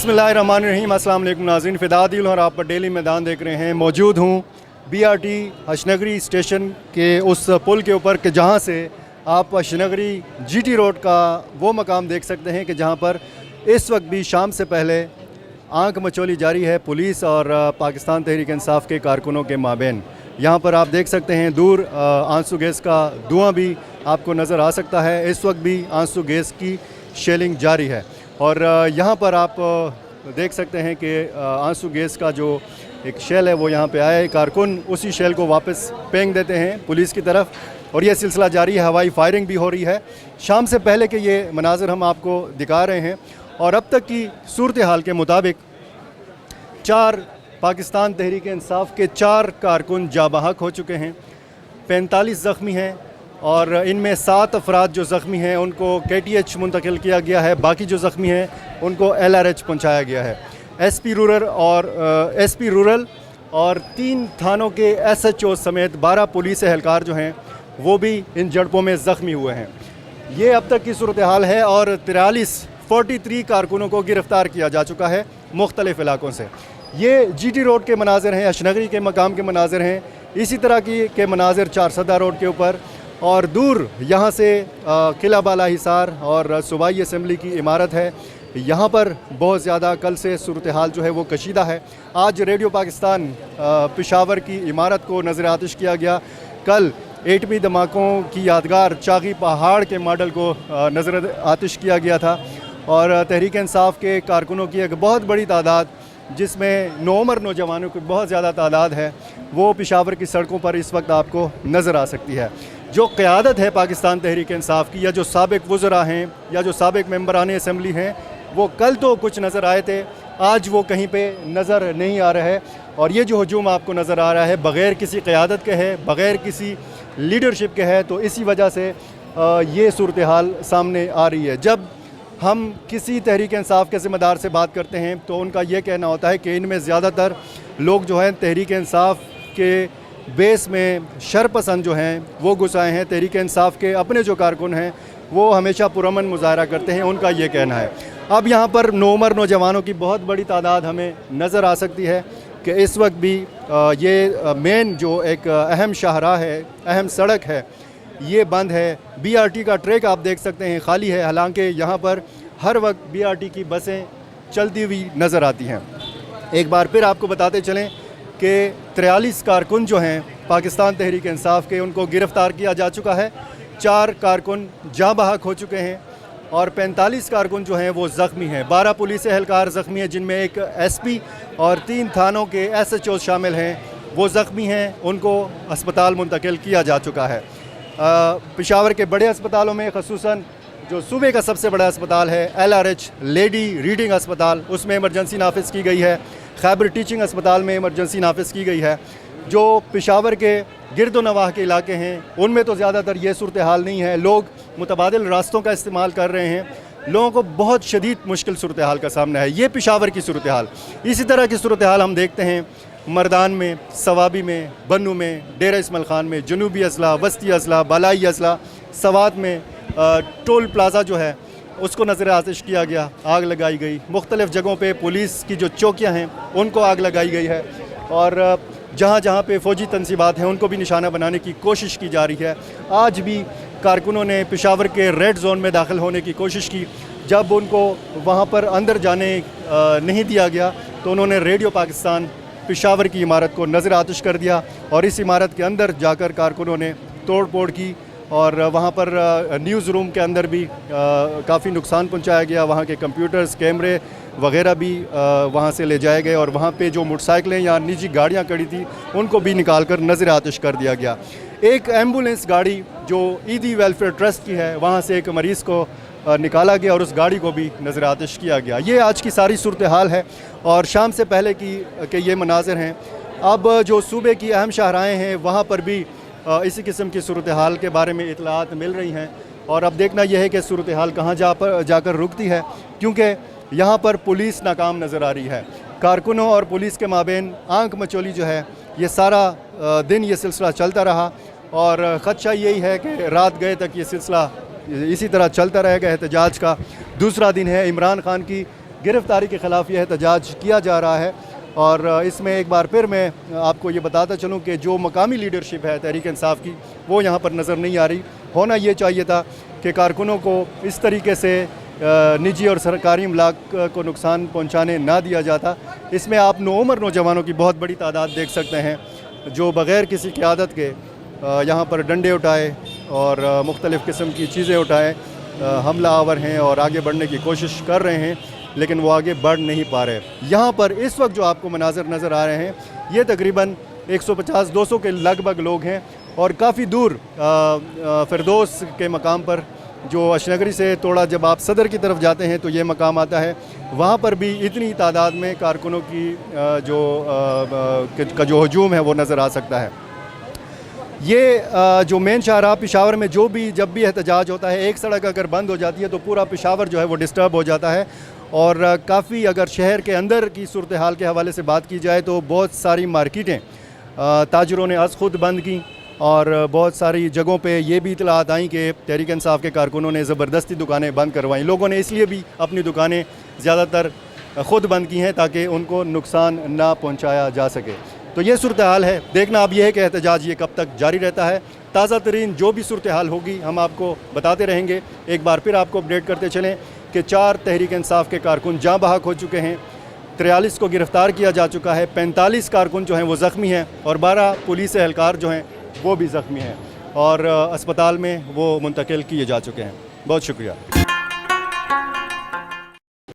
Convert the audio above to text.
बिस्मिल्लाहिर्रहमानिर्रहीम। अस्सलाम वालेकुम नाज़रीन, फ़िदा दिल और आप पर डेली मैदान देख रहे हैं। मौजूद हूँ बीआरटी अशनगरी स्टेशन के उस पुल के ऊपर कि जहाँ से आप अशनगरी जीटी रोड का वो मकाम देख सकते हैं कि जहाँ पर इस वक्त भी शाम से पहले आंख मचोली जारी है पुलिस और पाकिस्तान तहरीक इंसाफ के कारकुनों के माबैन। यहाँ पर आप देख सकते हैं दूर आंसू गैस का धुआं भी आपको नज़र आ सकता है। इस वक्त भी आंसू गैस की शेलिंग जारी है और यहाँ पर आप देख सकते हैं कि आंसू गैस का जो एक शेल है वो यहाँ पे आया है। कारकुन उसी शेल को वापस फेंक देते हैं पुलिस की तरफ और ये सिलसिला जारी है। हवाई फायरिंग भी हो रही है। शाम से पहले के ये मनाज़र हम आपको दिखा रहे हैं और अब तक की सूरत हाल के मुताबिक 4 पाकिस्तान तहरीक इंसाफ के 4 कारकुन जाँ बहक हो चुके हैं, 45 ज़ख्मी हैं और इनमें 7 अफराद जो ज़ख्मी हैं उनको KTH मुंतकिल किया गया है। बाकी जो ज़ख्मी हैं उनको LRH पहुंचाया गया है। SP रूरल और 3 थानों के SHO समेत 12 पुलिस एहलकार जो हैं वो भी इन झड़पों में ज़ख्मी हुए हैं। ये अब तक की सूरत हाल है और 43 कारकुनों को गिरफ़्तार किया जा चुका है मुख्तलिफ़ इलाकों से। ये GT रोड के मनाज़र हैं, अशनगरी के मकाम के मनाज़र हैं। इसी तरह के मनाज़र चारसदा रोड के ऊपर और दूर यहाँ से किला बाला हिसार और सूबाई असम्बली की इमारत है। यहाँ पर बहुत ज़्यादा कल से सूरत हाल जो है वो कशीदा है। आज रेडियो पाकिस्तान पेशावर की इमारत को नज़र आतिश किया गया। कल एटमी धमाकों की यादगार चागी पहाड़ के मॉडल को नज़र आतिश किया गया था और तहरीक इंसाफ के कारकुनों की एक बहुत बड़ी तादाद, जिसमें नौमर नौजवानों की बहुत ज़्यादा तादाद है, वो पेशावर की सड़कों पर इस वक्त आपको नज़र आ सकती है। जो क़यादत है पाकिस्तान तहरीक इंसाफ की या जो साबिक वज़रा हैं या जो साबिक मेंबरान असम्बली हैं, वो कल तो कुछ नज़र आए थे, आज वो कहीं पे नज़र नहीं आ रहा है। और ये जो हजूम आपको नज़र आ रहा है बग़ैर किसी क़यादत के है, बग़ैर किसी लीडरशिप के है, तो इसी वजह से ये सूरत हाल सामने आ रही है। जब हम किसी तहरीक इंसाफ के ज़िम्मेदार से बात करते हैं तो उनका ये कहना होता है कि इनमें ज़्यादातर लोग जो हैं तहरीक इंसाफ के बेस में शरपसंद जो हैं वो घुस आए हैं। तहरीक इंसाफ के अपने जो कारकुन हैं वो हमेशा पुरअमन मुज़ाहरा करते हैं, उनका ये कहना है। अब यहाँ पर नौमर नौजवानों की बहुत बड़ी तादाद हमें नज़र आ सकती है कि इस वक्त भी ये मेन जो एक अहम शाहराह है, अहम सड़क है, ये बंद है। बीआरटी का ट्रैक आप देख सकते हैं खाली है, हालांकि यहाँ पर हर वक्त बीआरटी की बसें चलती हुई नज़र आती हैं। एक बार फिर आपको बताते चलें कि 43 कारकुन जो हैं पाकिस्तान तहरीक इंसाफ के, उनको गिरफ़्तार किया जा चुका है। 4 कारकुन जाँ बहक हो चुके हैं और 45 कारकुन जो हैं वो ज़ख्मी हैं। 12 पुलिस एहलकार ज़ख्मी हैं, जिनमें एक SP और 3 थानों के SHO शामिल हैं, वो ज़ख्मी हैं। उनको अस्पताल मुंतकिल किया जा चुका है। पेशावर के बड़े अस्पतालों में ख़ुसूसन जो सूबे का सबसे बड़ा अस्पताल है LRH लेडी रीडिंग अस्पताल, उसमें इमरजेंसी नाफिज की गई है। खैबर टीचिंग अस्पताल में इमरजेंसी नाफिज की गई है। जो पेशावर के गिरदो नवाह के इलाके हैं उनमें तो ज़्यादातर ये सूरत हाल नहीं है। लोग मुतबादिल रास्तों का इस्तेमाल कर रहे हैं। लोगों को बहुत शदीद मुश्किल सूरत हाल का सामना है। ये पेशावर की सूरत हाल। इसी तरह की सूरत हाल हम देखते हैं मर्दान में, सवाबी में, बन्नू में, डेरा इस्माइल खान में, जनूबी अजला, वस्ती अजला, बालाई अजला, सवात में टोल प्लाज़ा जो है उसको नज़र आतिश किया गया, आग लगाई गई। मुख्तलिफ़ जगहों पे पुलिस की जो चौकियाँ हैं उनको आग लगाई गई है और जहाँ जहाँ पे फ़ौजी तनसीबात हैं उनको भी निशाना बनाने की कोशिश की जा रही है। आज भी कारकुनों ने पेशावर के रेड जोन में दाखिल होने की कोशिश की। जब उनको वहाँ पर अंदर जाने नहीं दिया गया तो उन्होंने रेडियो पाकिस्तान पेशावर की इमारत को नज़र आतिश कर दिया और इस इमारत के अंदर जाकर कारकुनों ने तोड़ फोड़ की और वहाँ पर न्यूज़ रूम के अंदर भी काफ़ी नुकसान पहुँचाया गया। वहाँ के कंप्यूटर्स, कैमरे वगैरह भी वहाँ से ले जाए गए और वहाँ पे जो मोटरसाइकिलें या निजी गाड़ियाँ खड़ी थी उनको भी निकाल कर नज़र आतिश कर दिया गया। एक एम्बुलेंस गाड़ी जो ईदी वेलफेयर ट्रस्ट की है, वहाँ से एक मरीज़ को निकाला गया और उस गाड़ी को भी नज़र आतिश किया गया। ये आज की सारी सूरत हाल है और शाम से पहले के ये मनाज़र हैं। अब जो सूबे की अहम शाहराहें हैं वहाँ पर भी इसी किस्म की सूरत हाल के बारे में इतलात मिल रही हैं और अब देखना यह है कि सूरत हाल कहाँ जाकर रुकती है, क्योंकि यहाँ पर पुलिस नाकाम नज़र आ रही है। कारकुनों और पुलिस के माबैन आंख मचोली जो है ये सारा दिन ये सिलसिला चलता रहा और ख़दशा यही है कि रात गए तक ये सिलसिला इसी तरह चलता रहेगा। एहतजाज का दूसरा दिन है। इमरान खान की गिरफ़्तारी के ख़िलाफ़ यह एहतजाज किया जा रहा है। और इसमें एक बार फिर मैं आपको ये बताता चलूँ कि जो मकामी लीडरशिप है तहरीक इंसाफ की, वो यहाँ पर नज़र नहीं आ रही। होना ये चाहिए था कि कारकुनों को इस तरीके से निजी और सरकारी इमलाक को नुकसान पहुँचाने ना दिया जाता। इसमें आप नौउम्र नौजवानों की बहुत बड़ी तादाद देख सकते हैं जो बग़ैर किसी क़यादत के यहाँ पर डंडे उठाए और मुख्तलिफ़ किस्म की चीज़ें उठाए हमला आवर हैं और आगे बढ़ने की कोशिश कर रहे हैं, लेकिन वो आगे बढ़ नहीं पा रहे। यहाँ पर इस वक्त जो आपको मनाज़र नज़र आ रहे हैं, ये तकरीबन 150-200 के लगभग लोग हैं और काफ़ी दूर फिरदौस के मकाम पर, जो अशनगरी से थोड़ा जब आप सदर की तरफ जाते हैं तो ये मकाम आता है, वहाँ पर भी इतनी तादाद में कारकुनों की जो हजूम है वो नज़र आ सकता है। ये जो मेन शाहराह पेशावर में जब भी एहतजाज होता है, एक सड़क अगर बंद हो जाती है तो पूरा पेशावर जो है वो डिस्टर्ब हो जाता है। और काफ़ी अगर शहर के अंदर की सूरत हाल के हवाले से बात की जाए तो बहुत सारी मार्केटें ताजरों ने आज खुद बंद की और बहुत सारी जगहों पे ये भी इतलात आई कि तहरीक इंसाफ के कारकुनों ने ज़बरदस्ती दुकानें बंद करवाई। लोगों ने इसलिए भी अपनी दुकानें ज़्यादातर ख़ुद बंद की हैं ताकि उनको नुकसान ना पहुँचाया जा सके। तो ये सूरत हाल है। देखना अब यह है कि एहतजाज ये कब तक जारी रहता है। ताज़ा तरीन जो भी सूरत हाल होगी हम आपको बताते रहेंगे। एक बार फिर आपको अपडेट करते चलें कि 4 तहरीक इंसाफ के कारकुन जाँ बहक हो चुके हैं, 43 को गिरफ़्तार किया जा चुका है, 45 कारकुन जो हैं वो ज़ख्मी हैं और 12 पुलिस एहलकार जो हैं वो भी ज़ख्मी हैं और अस्पताल में वो मुंतकिल किए जा चुके हैं। बहुत शुक्रिया।